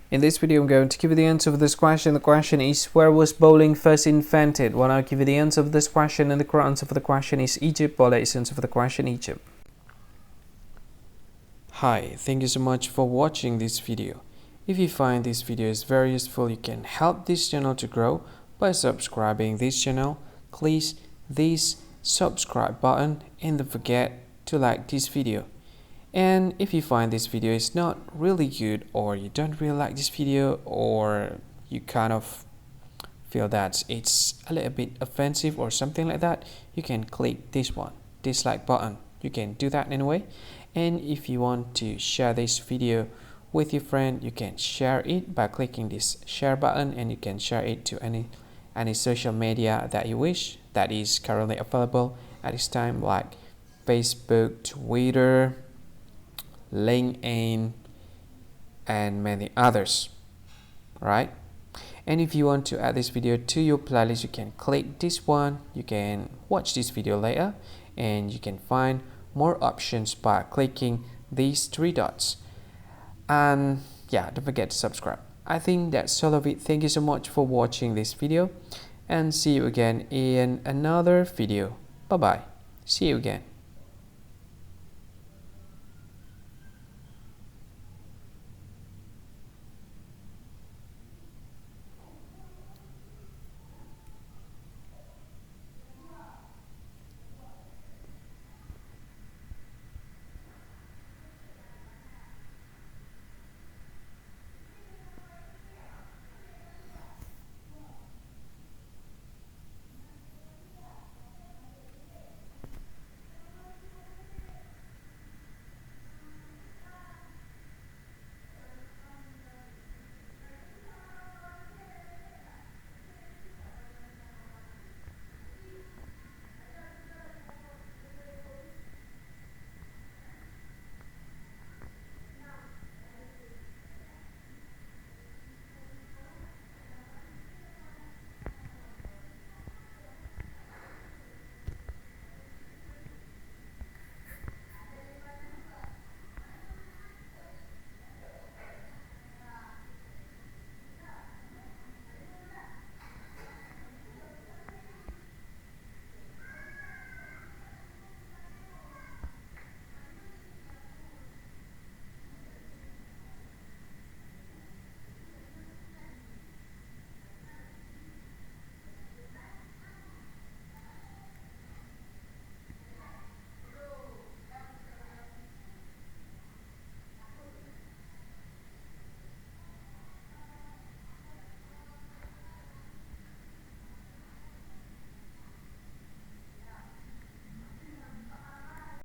In this video, I'm going to give you the answer of this question. The question is, where was bowling first invented? Well, I'll give you the answer of this question, and the correct answer for the question is Egypt. Well, it's answer for the question Egypt. Hi, thank you so much for watching this video. If you find this video is very useful, you can help this channel to grow by subscribing this channel. Please this subscribe button and don't forget to like this video. And if you find this video is not really good, or you don't really like this video, or you kind of feel that it's a little bit offensive or something like that, you can click this one, dislike button. You can do that anyway. And if you want to share this video with your friend, you can share it by clicking this share button, and you can share it to any social media that you wish that is currently available at this time, like Facebook, Twitter, LinkedIn, and many others, right? And if you want to add this video to your playlist, you can click this one. You can watch this video later, and you can find more options by clicking these three dots. And yeah, don't forget to subscribe. I think that's all of it. Thank you so much for watching this video, and see you again in another video. Bye bye. See you again.